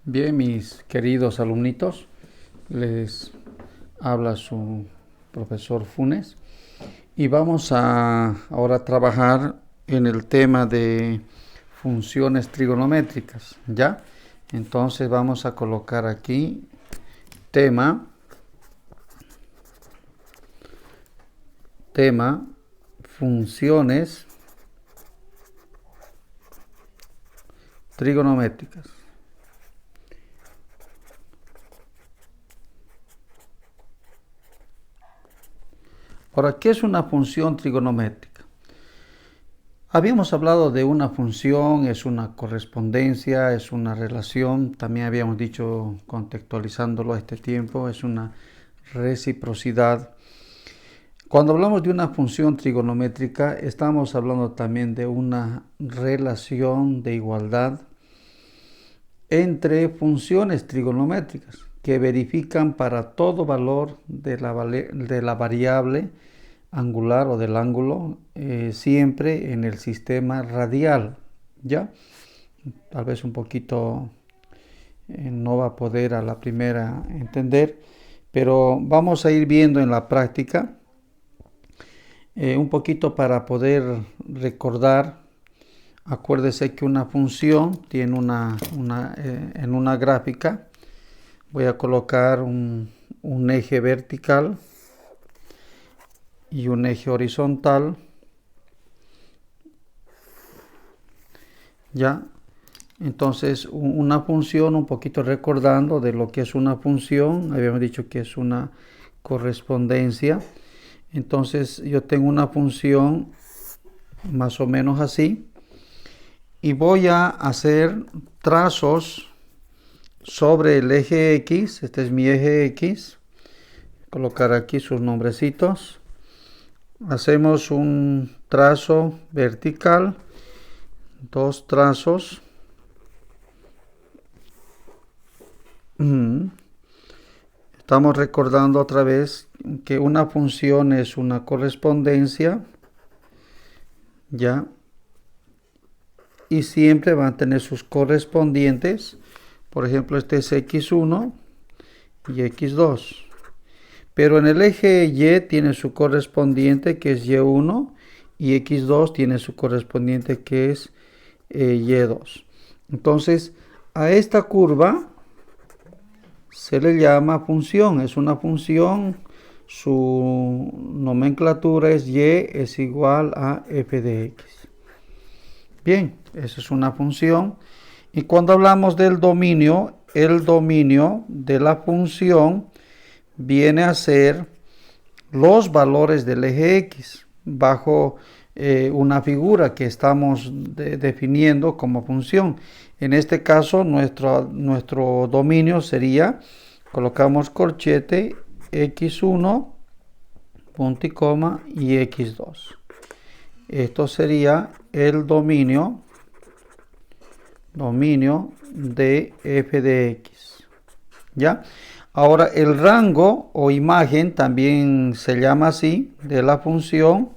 Bien, mis queridos alumnitos, les habla su profesor Funes y vamos a ahora trabajar en el tema de funciones trigonométricas, ¿ya? Entonces vamos a colocar aquí tema funciones trigonométricas. Ahora, ¿qué es una función trigonométrica? Habíamos hablado de una función, es una correspondencia, es una relación, también habíamos dicho, contextualizándolo a este tiempo, es una reciprocidad. Cuando hablamos de una función trigonométrica, estamos hablando también de una relación de igualdad entre funciones trigonométricas que verifican para todo valor de la variable angular o del ángulo siempre en el sistema radial, ¿ya? Tal vez un poquito no va a poder a la primera entender, pero vamos a ir viendo en la práctica un poquito para poder recordar. Acuérdese que una función tiene en una gráfica voy a colocar un eje vertical y un eje horizontal, ya. Entonces una función, un poquito recordando de lo que es una función, habíamos dicho que es una correspondencia. Entonces yo tengo una función más o menos así y voy a hacer trazos sobre el eje X. Este es mi eje X. Colocar aquí sus nombrecitos. Hacemos un trazo vertical, dos trazos. Estamos recordando otra vez que una función es una correspondencia, ¿ya? Y siempre van a tener sus correspondientes. Por ejemplo, este es X1 y X2. Pero en el eje Y tiene su correspondiente que es Y1 y X2 tiene su correspondiente que es Y2. Entonces, a esta curva se le llama función. Es una función, su nomenclatura es Y es igual a f de x. Bien, esa es una función. Y cuando hablamos del dominio, el dominio de la función viene a ser los valores del eje X bajo una figura que estamos definiendo como función. En este caso nuestro dominio sería, colocamos corchete X1, punto y coma y X2. Esto sería el dominio de f de x. ¿Ya? Ahora el rango o imagen, también se llama así, de la función,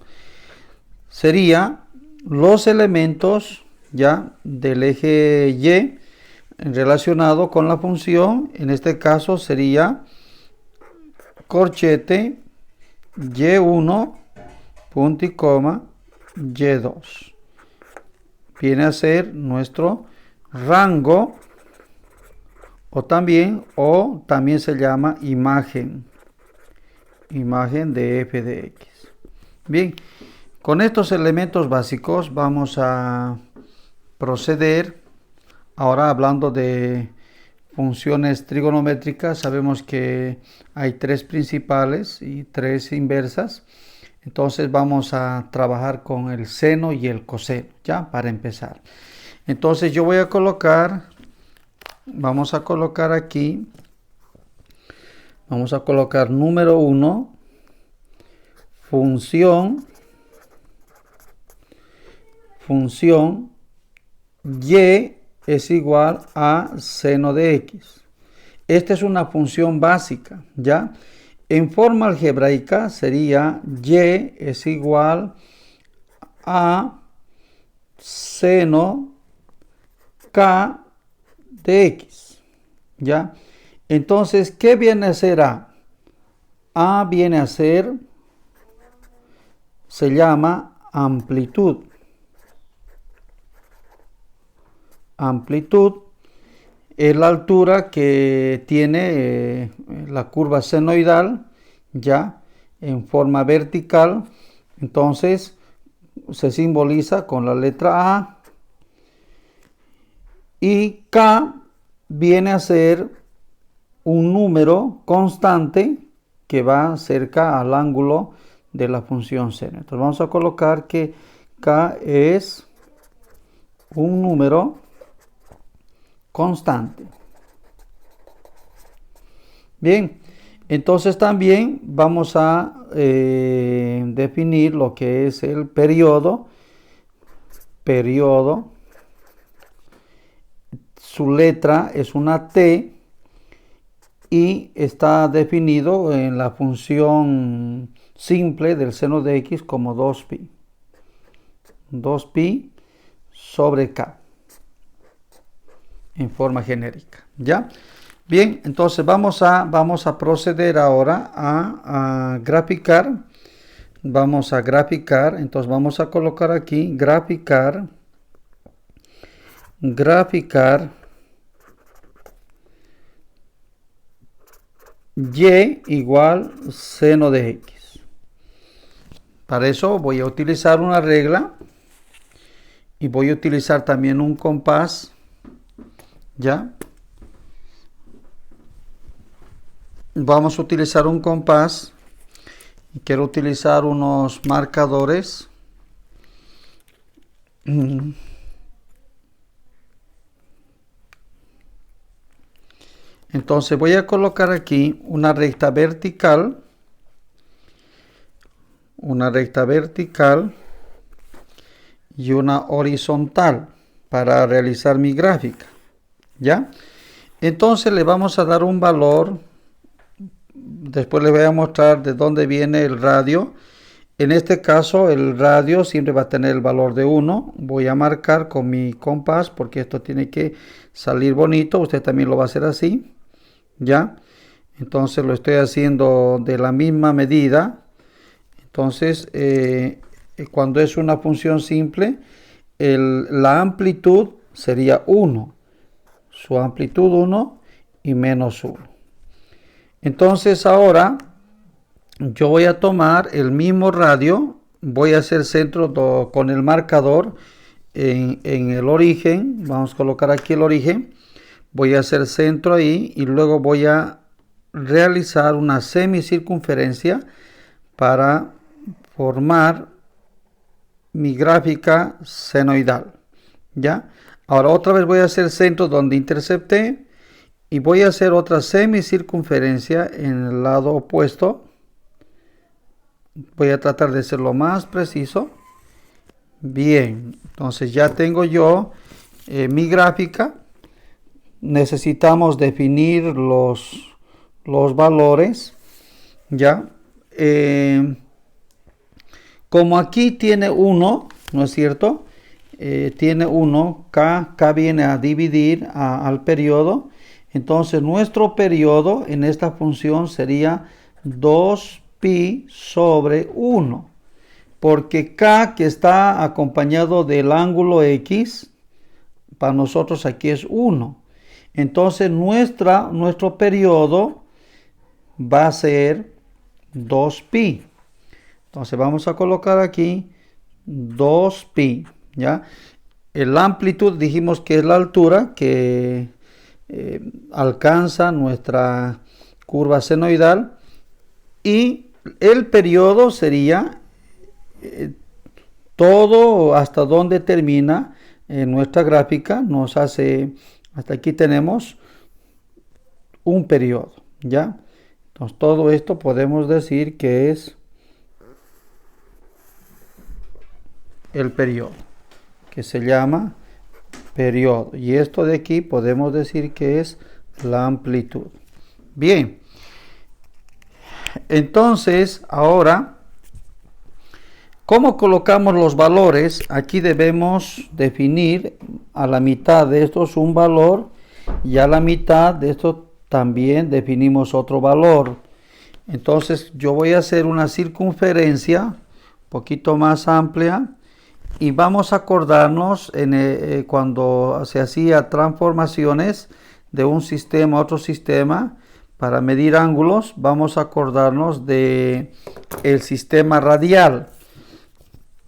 sería los elementos ya del eje Y relacionado con la función. En este caso sería corchete Y1, punto y coma, Y2. Viene a ser nuestro rango o también se llama imagen de f de x. Bien, con estos elementos básicos vamos a proceder. Ahora hablando de funciones trigonométricas, sabemos que hay tres principales y tres inversas. Entonces vamos a trabajar con el seno y el coseno, ya, para empezar. Entonces yo voy a vamos a colocar aquí, vamos a colocar número 1, función y es igual a seno de x. Esta es una función básica, ¿ya? En forma algebraica sería y es igual a seno k de x. ¿Ya? Entonces, ¿qué viene a ser A? A viene a ser, se llama amplitud. Amplitud es la altura que tiene la curva senoidal, ya, en forma vertical. Entonces, se simboliza con la letra A. Y K viene a ser un número constante que va cerca al ángulo de la función seno. Entonces vamos a colocar que K es un número constante. Bien, entonces también vamos a definir lo que es el periodo. Periodo. Su letra es una T y está definido en la función simple del seno de x como 2pi. 2pi sobre k en forma genérica. ¿Ya? Bien, entonces vamos a proceder ahora a graficar. Vamos a graficar, entonces vamos a colocar aquí graficar y igual seno de x. Para eso voy a utilizar una regla y voy a utilizar también un compás. ¿Ya? Vamos a utilizar un compás y quiero utilizar unos marcadores. Entonces voy a colocar aquí una recta vertical y una horizontal para realizar mi gráfica. ¿Ya? Entonces le vamos a dar un valor. Después les voy a mostrar de dónde viene el radio. En este caso el radio siempre va a tener el valor de 1. Voy a marcar con mi compás porque esto tiene que salir bonito. Usted también lo va a hacer así. ¿Ya? Entonces lo estoy haciendo de la misma medida. Entonces cuando es una función simple, la amplitud sería 1. Su amplitud 1 y menos 1. Entonces ahora yo voy a tomar el mismo radio, voy a hacer centro con el marcador en el origen. Vamos a colocar aquí el origen. Voy a hacer centro ahí y luego voy a realizar una semicircunferencia para formar mi gráfica senoidal. ¿Ya? Ahora otra vez voy a hacer centro donde intercepté y voy a hacer otra semicircunferencia en el lado opuesto. Voy a tratar de ser lo más preciso. Bien, entonces ya tengo yo mi gráfica. Necesitamos definir los valores. ¿Ya? Como aquí tiene 1, ¿no es cierto? Tiene 1, K viene a dividir al periodo. Entonces nuestro periodo en esta función sería 2pi sobre 1. Porque K, que está acompañado del ángulo X, para nosotros aquí es 1. Entonces nuestro periodo va a ser 2pi. Entonces vamos a colocar aquí 2pi. ¿Ya? La amplitud dijimos que es la altura que alcanza nuestra curva senoidal, y el periodo sería todo hasta donde termina nuestra gráfica. Nos hace, hasta aquí tenemos un periodo. ¿Ya? Entonces todo esto podemos decir que es el periodo, que se llama periodo, y esto de aquí podemos decir que es la amplitud. Bien, entonces ahora, ¿cómo colocamos los valores? Aquí debemos definir a la mitad de estos un valor y a la mitad de esto también definimos otro valor. Entonces yo voy a hacer una circunferencia un poquito más amplia y vamos a acordarnos cuando se hacía transformaciones de un sistema a otro sistema para medir ángulos, vamos a acordarnos de el sistema radial.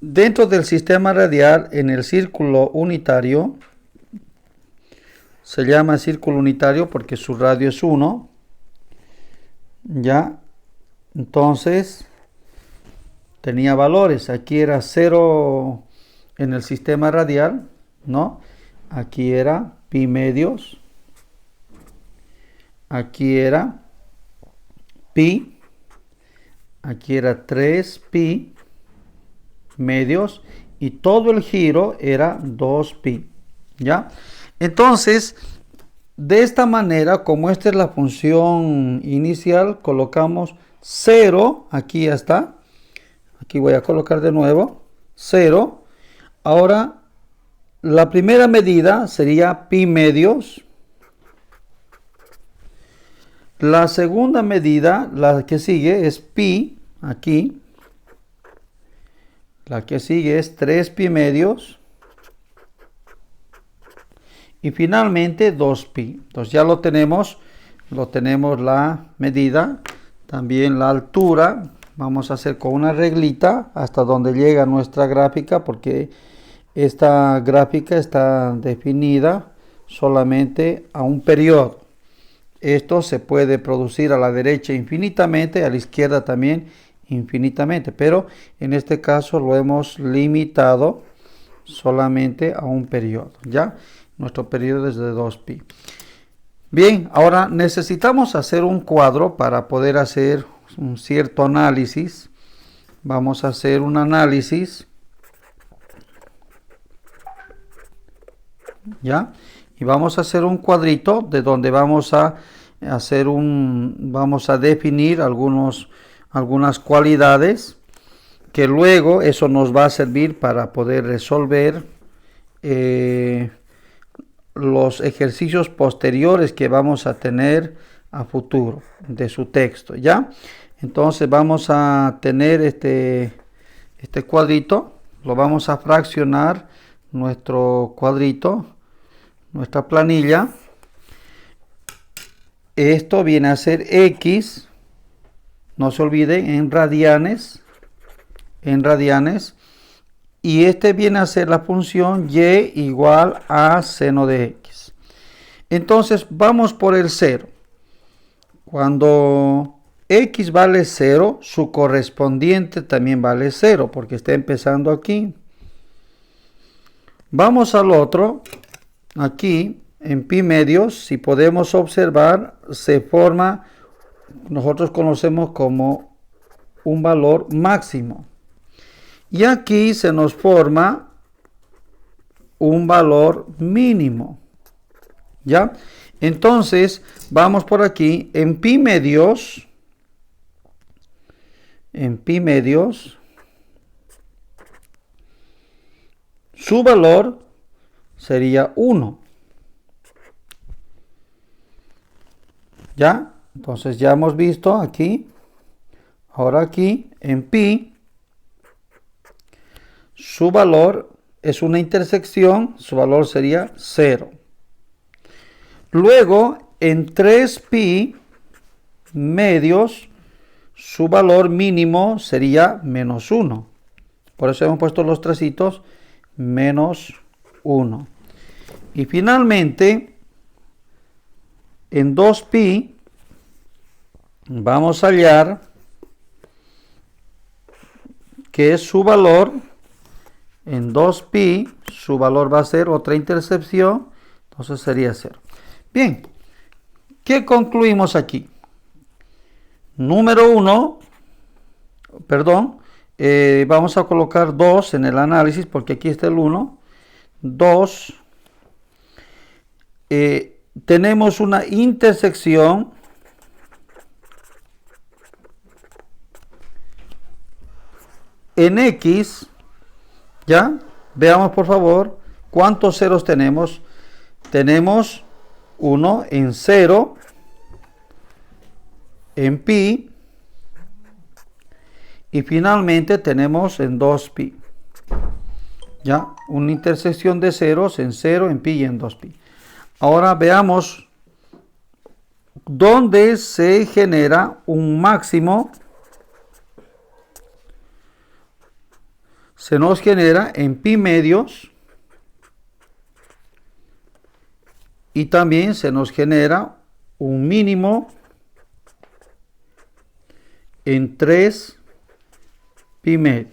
Dentro del sistema radial, en el círculo unitario, se llama círculo unitario porque su radio es 1, ¿ya? Entonces, tenía valores. Aquí era 0 en el sistema radial, ¿no? Aquí era pi medios. Aquí era pi. Aquí era 3 pi medios. Y todo el giro era 2 pi, ¿ya? Entonces, de esta manera, como esta es la función inicial, colocamos 0. Aquí ya está. Aquí voy a colocar de nuevo 0. Ahora, la primera medida sería pi medios. La segunda medida, la que sigue, es pi, aquí. La que sigue es 3 pi medios. Y finalmente 2 pi. Entonces ya lo tenemos la medida. También la altura. Vamos a hacer con una reglita hasta donde llega nuestra gráfica, porque esta gráfica está definida solamente a un periodo. Esto se puede producir a la derecha infinitamente, a la izquierda también infinitamente, pero en este caso lo hemos limitado solamente a un periodo, ¿ya? Nuestro periodo es de 2 pi. Bien, ahora necesitamos hacer un cuadro para poder hacer un cierto análisis. Vamos a hacer un análisis, ¿ya? Y vamos a hacer un cuadrito de donde vamos a definir algunas cualidades que luego eso nos va a servir para poder resolver los ejercicios posteriores que vamos a tener a futuro de su texto, ¿ya? Entonces vamos a tener este cuadrito, lo vamos a fraccionar, nuestro cuadrito, nuestra planilla. Esto viene a ser x, no se olviden, en radianes, y este viene a ser la función y igual a seno de x. Entonces vamos por el 0. Cuando x vale 0, su correspondiente también vale 0, porque está empezando aquí. Vamos al otro, aquí en pi medios, si podemos observar, se forma, nosotros conocemos como un valor máximo. Y aquí se nos forma un valor mínimo, ¿ya? Entonces, vamos por aquí, en pi medios, su valor sería 1. ¿Ya? Entonces ya hemos visto aquí, ahora aquí, en pi, su valor es una intersección, su valor sería 0. Luego, en 3 pi medios, su valor mínimo sería menos 1. Por eso hemos puesto los tracitos, menos 1. Y finalmente, en 2 pi, vamos a hallar que es su valor. En 2 pi, su valor va a ser otra intersección, entonces sería 0. Bien, ¿qué concluimos aquí? Número 1, vamos a colocar 2 en el análisis, porque aquí está el 1. 2, tenemos una intersección en x, ¿ya? Veamos por favor cuántos ceros tenemos. Tenemos 1 en 0 en pi y finalmente tenemos en 2pi. Ya, una intersección de ceros en 0, en pi y en 2pi. Ahora veamos dónde se genera un máximo. Se nos genera en pi medios y también se nos genera un mínimo en 3 pi medios.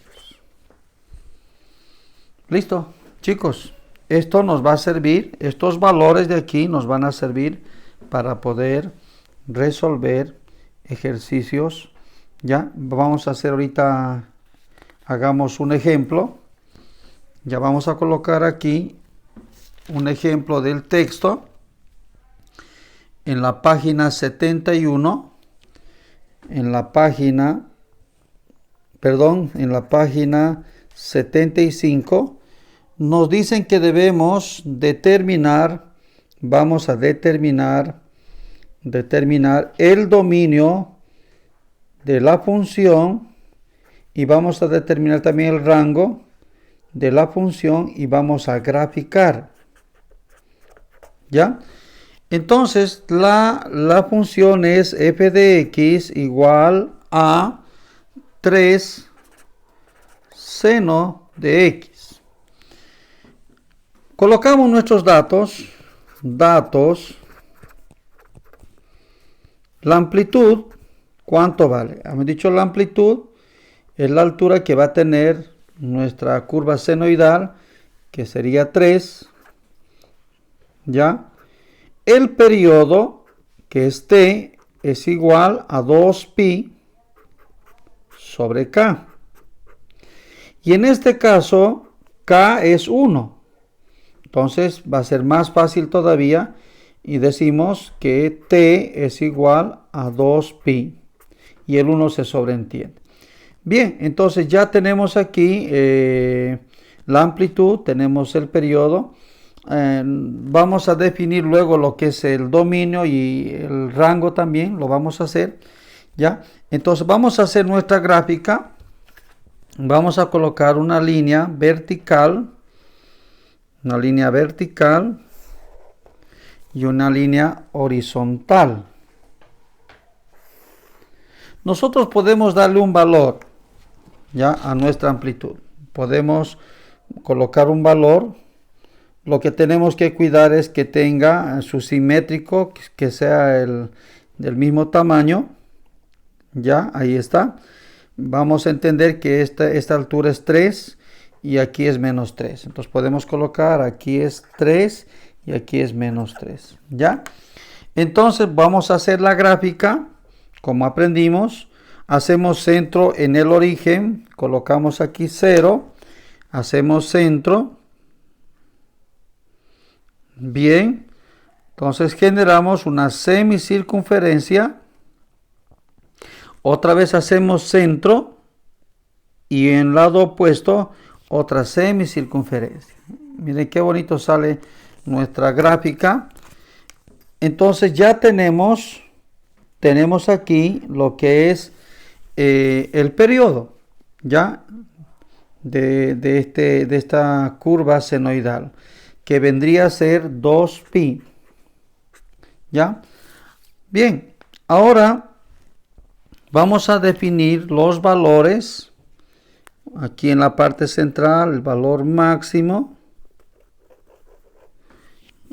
Listo, chicos, esto nos va a servir, estos valores de aquí nos van a servir para poder resolver ejercicios. Ya, vamos a hacer ahorita, hagamos un ejemplo. Ya vamos a colocar aquí un ejemplo del texto en la página 71, en la página 75, nos dicen que debemos determinar, vamos a determinar el dominio de la función y vamos a determinar también el rango de la función y vamos a graficar. ¿Ya? Entonces, la función es f de x igual a 3 seno de x. Colocamos nuestros datos. La amplitud, ¿cuánto vale? Hemos dicho la amplitud es la altura que va a tener nuestra curva senoidal, que sería 3. ¿Ya? El periodo, que es t, es igual a 2pi sobre k. Y en este caso, k es 1. Entonces va a ser más fácil todavía y decimos que t es igual a 2pi. Y el 1 se sobreentiende. Bien, entonces ya tenemos aquí la amplitud, tenemos el periodo. Vamos a definir luego lo que es el dominio y el rango también, lo vamos a hacer. ¿Ya? Entonces vamos a hacer nuestra gráfica. Vamos a colocar una línea vertical y una línea horizontal. Nosotros podemos darle un valor ya a nuestra amplitud. Podemos colocar un valor. Lo que tenemos que cuidar es que tenga su simétrico, que sea del mismo tamaño. Ya, ahí está. Vamos a entender que esta altura es 3 y aquí es menos 3. Entonces podemos colocar aquí es 3 y aquí es menos 3. ¿Ya? Entonces vamos a hacer la gráfica como aprendimos. Hacemos centro en el origen. Colocamos aquí 0. Hacemos centro. Bien. Entonces generamos una semicircunferencia. Otra vez hacemos centro y en el lado opuesto otra semicircunferencia. Miren qué bonito sale nuestra gráfica. Entonces ya tenemos aquí lo que es el periodo ya de esta curva senoidal, que vendría a ser 2pi. ¿Ya? Bien, ahora vamos a definir los valores. Aquí en la parte central, el valor máximo.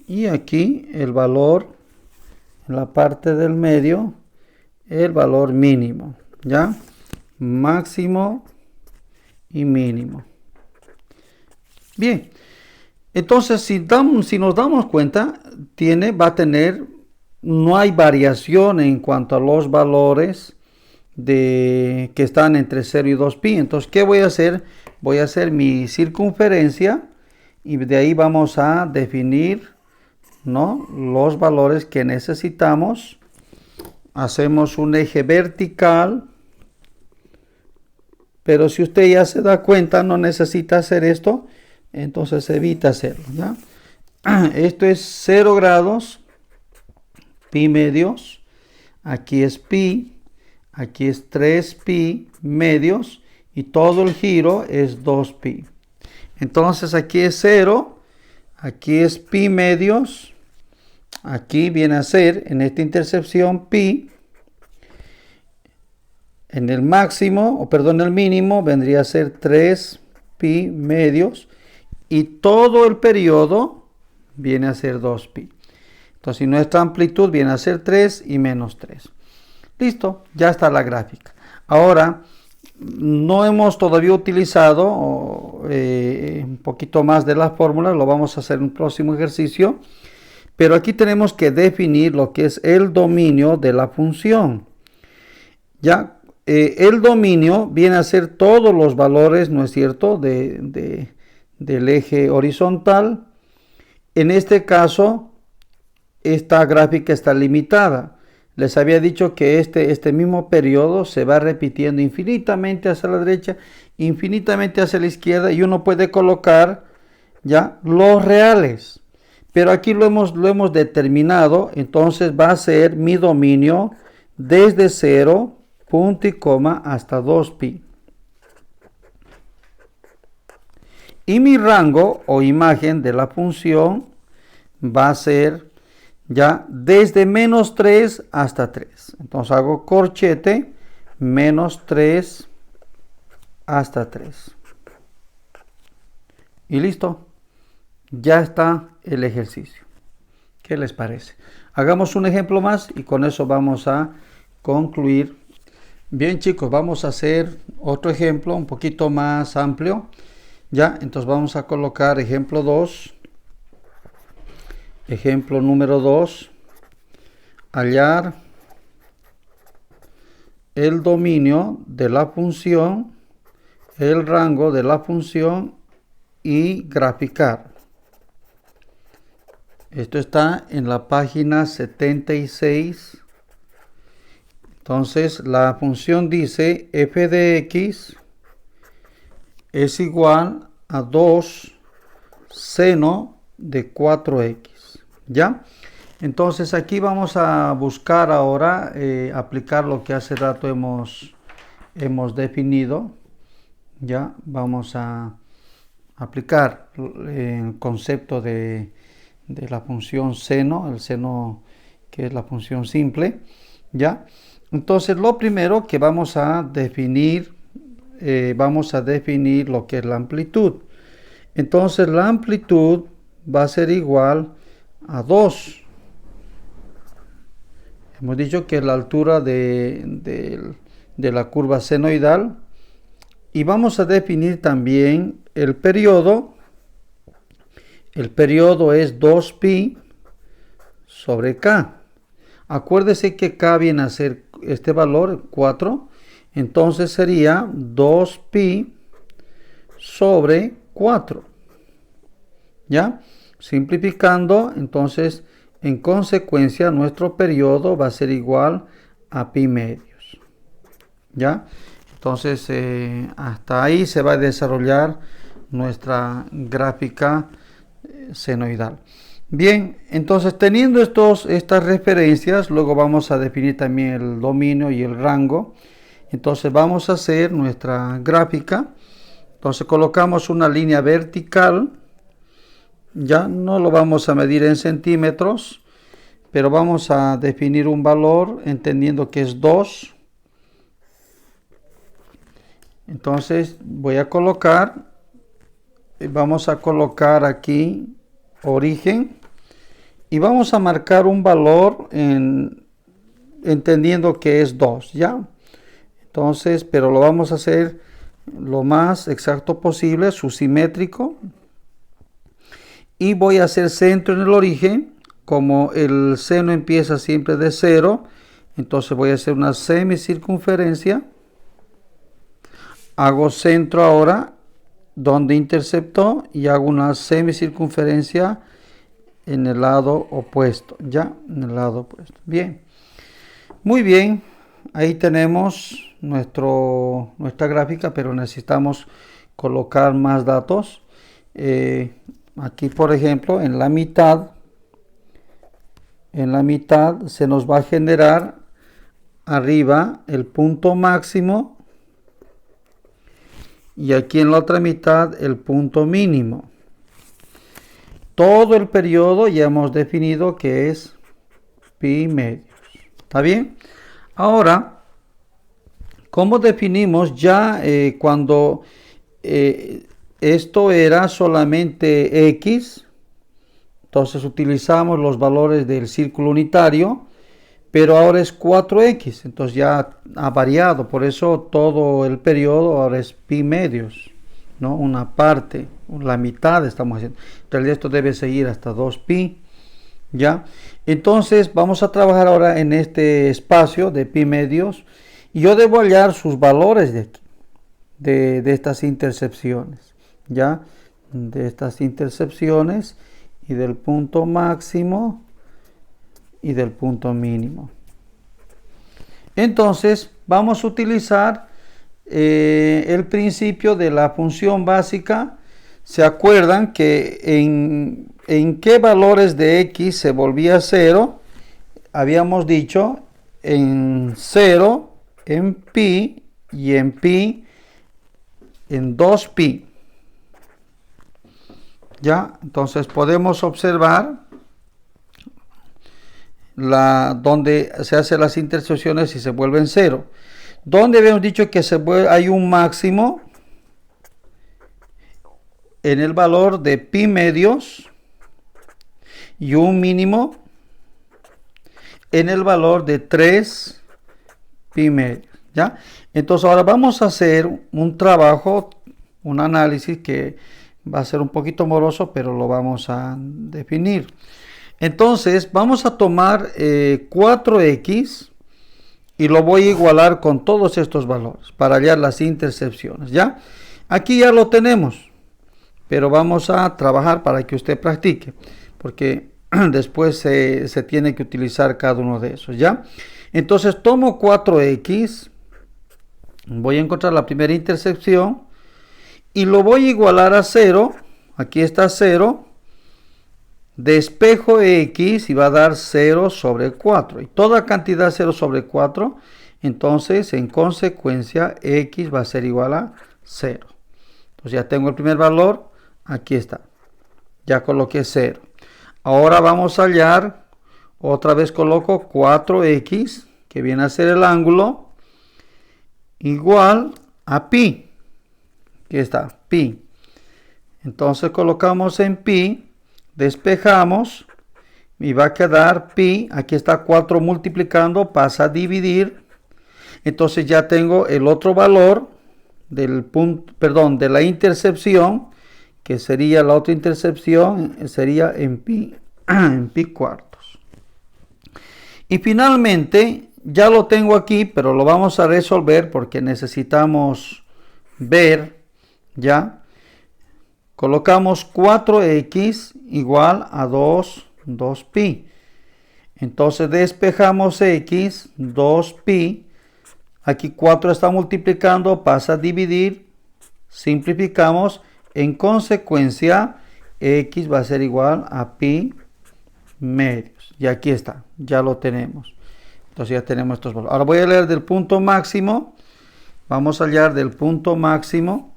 Y aquí el valor, en la parte del medio, el valor mínimo. ¿Ya? Máximo y mínimo. Bien. Entonces, si nos damos cuenta, va a tener, no hay variación en cuanto a los valores que están entre 0 y 2pi. Entonces, ¿qué voy a hacer? Voy a hacer mi circunferencia y de ahí vamos a definir, ¿no?, los valores que necesitamos. Hacemos un eje vertical, pero si usted ya se da cuenta, no necesita hacer esto, entonces evita hacerlo. ¿Ya? Esto es 0 grados pi medios, aquí es pi, aquí es 3 pi medios y todo el giro es 2 pi. Entonces aquí es 0, aquí es pi medios, aquí viene a ser en esta intercepción pi, en el máximo, o perdón, el mínimo vendría a ser 3 pi medios y todo el periodo viene a ser 2 pi. Entonces nuestra amplitud viene a ser 3 y menos 3. Listo, ya está la gráfica. Ahora, no hemos todavía utilizado un poquito más de la fórmula, lo vamos a hacer en un próximo ejercicio, pero aquí tenemos que definir lo que es el dominio de la función. Ya, el dominio viene a ser todos los valores, ¿no es cierto?, del eje horizontal. En este caso, esta gráfica está limitada. Les había dicho que este mismo periodo se va repitiendo infinitamente hacia la derecha, infinitamente hacia la izquierda, y uno puede colocar ya los reales. Pero aquí lo hemos determinado, entonces va a ser mi dominio desde 0, punto y coma, hasta 2 pi. Y mi rango o imagen de la función va a ser ya desde menos 3 hasta 3. Entonces hago corchete, menos 3 hasta 3. Y listo. Ya está el ejercicio. ¿Qué les parece? Hagamos un ejemplo más y con eso vamos a concluir. Bien, chicos, vamos a hacer otro ejemplo un poquito más amplio. Ya, entonces vamos a colocar ejemplo 2. Ejemplo número 2. Hallar el dominio de la función, el rango de la función y graficar. Esto está en la página 76. Entonces la función dice f de x es igual a 2 seno de 4x. ¿Ya? Entonces aquí vamos a buscar ahora aplicar lo que hace rato hemos definido. Ya vamos a aplicar el concepto de la función seno, el seno que es la función simple. ¿Ya? Entonces lo primero que vamos a definir lo que es la amplitud. Entonces la amplitud va a ser igual a 2. Hemos dicho que es la altura de la curva senoidal. Y vamos a definir también el periodo. El periodo es 2 pi sobre k. Acuérdese que k viene a ser este valor, 4. Entonces sería 2 pi sobre 4. ¿Ya? Simplificando, entonces, en consecuencia, nuestro periodo va a ser igual a pi medios. ¿Ya? Entonces, hasta ahí se va a desarrollar nuestra gráfica senoidal. Bien, entonces teniendo estas referencias, luego vamos a definir también el dominio y el rango. Entonces vamos a hacer nuestra gráfica. Entonces colocamos una línea vertical. Ya no lo vamos a medir en centímetros, pero vamos a definir un valor entendiendo que es 2. Entonces vamos a colocar aquí origen y vamos a marcar un valor entendiendo que es 2, ¿ya? Entonces, pero lo vamos a hacer lo más exacto posible, subsimétrico. Y voy a hacer centro en el origen, como el seno empieza siempre de 0, entonces voy a hacer una semicircunferencia. Hago centro ahora donde interceptó y hago una semicircunferencia en el lado opuesto, ya, en el lado opuesto. Bien, muy bien, ahí tenemos nuestra gráfica, pero necesitamos colocar más datos. Aquí, por ejemplo, en la mitad en la mitad se nos va a generar arriba el punto máximo y aquí en la otra mitad el punto mínimo. Todo el periodo ya hemos definido que es pi medios. ¿Está bien? Ahora, ¿cómo definimos ya cuando esto era solamente x? Entonces utilizamos los valores del círculo unitario, pero ahora es 4x, entonces ya ha variado, por eso todo el periodo ahora es pi medios, ¿no? Una parte, la mitad estamos haciendo. En realidad esto debe seguir hasta 2pi, ¿ya? Entonces vamos a trabajar ahora en este espacio de pi medios y yo debo hallar sus valores de aquí, de estas intercepciones, ¿ya? De estas intercepciones y del punto máximo y del punto mínimo. Entonces vamos a utilizar el principio de la función básica. ¿Se acuerdan que en qué valores de x se volvía 0? Habíamos dicho en 0, en pi y en pi, en 2pi. ¿Ya? Entonces podemos observar donde se hacen las intersecciones y se vuelven 0. Donde habíamos dicho que hay un máximo en el valor de pi medios y un mínimo en el valor de 3 pi medios. ¿Ya? Entonces ahora vamos a hacer un trabajo, un análisis que va a ser un poquito moroso, pero lo vamos a definir. Entonces vamos a tomar 4x y lo voy a igualar con todos estos valores para hallar las intercepciones. ¿Ya? Aquí ya lo tenemos, pero vamos a trabajar para que usted practique, porque después se tiene que utilizar cada uno de esos. ¿Ya? Entonces tomo 4x, voy a encontrar la primera intercepción y lo voy a igualar a 0. Aquí está 0. Despejo x y va a dar 0 sobre 4. Y toda cantidad 0 sobre 4. Entonces, en consecuencia, x va a ser igual a 0. Entonces ya tengo el primer valor. Aquí está. Ya coloqué 0. Ahora vamos a hallar. Otra vez coloco 4x, que viene a ser el ángulo, igual a pi. Aquí está, pi. Entonces colocamos en pi. Despejamos y va a quedar pi. Aquí está 4 multiplicando, pasa a dividir. Entonces ya tengo el otro valor del punto, perdón, de la intercepción, que sería la otra intercepción, sería en pi cuartos. Y finalmente ya lo tengo aquí, pero lo vamos a resolver porque necesitamos ver ya. Colocamos 4x igual a 2pi. Entonces despejamos x, 2pi. Aquí 4 está multiplicando, pasa a dividir. Simplificamos. En consecuencia, x va a ser igual a pi medios. Y aquí está, ya lo tenemos. Entonces ya tenemos estos valores. Ahora voy a leer del punto máximo. Vamos a hallar del punto máximo.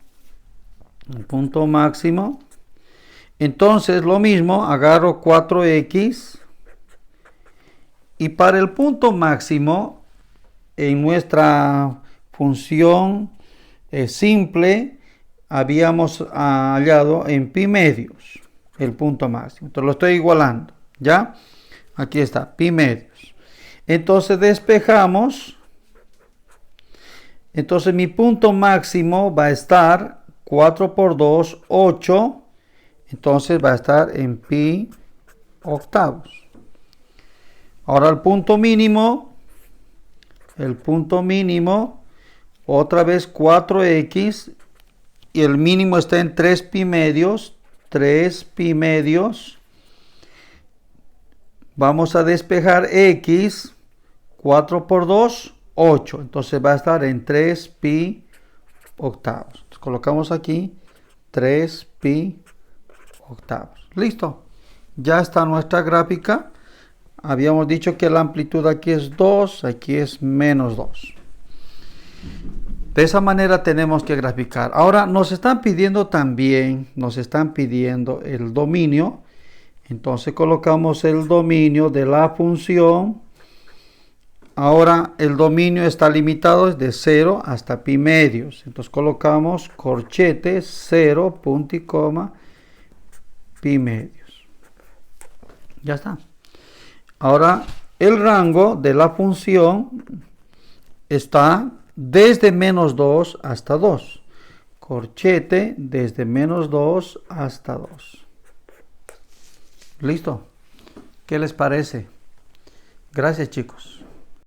El punto máximo. Entonces lo mismo, agarro 4x y para el punto máximo en nuestra función simple habíamos hallado en pi medios el punto máximo. Entonces lo estoy igualando, ¿ya? Aquí está, pi medios. Entonces despejamos. Entonces mi punto máximo va a estar 4 por 2, 8. Entonces va a estar en pi octavos. Ahora el punto mínimo. Otra vez 4x. Y el mínimo está en 3 pi medios. 3 pi medios. Vamos a despejar x. 4 por 2, 8. Entonces va a estar en 3 pi octavos. Entonces colocamos aquí 3 pi octavos. Listo. Ya está nuestra gráfica. Habíamos dicho que la amplitud aquí es 2, aquí es menos 2. De esa manera tenemos que graficar. Ahora nos están pidiendo también, el dominio. Entonces colocamos el dominio de la función. Ahora el dominio está limitado desde 0 hasta pi medios. Entonces colocamos corchete 0, punto y coma, pi medios. Ya está. Ahora el rango de la función está desde menos 2 hasta 2. Corchete desde menos 2 hasta 2. ¿Listo? ¿Qué les parece? Gracias, chicos.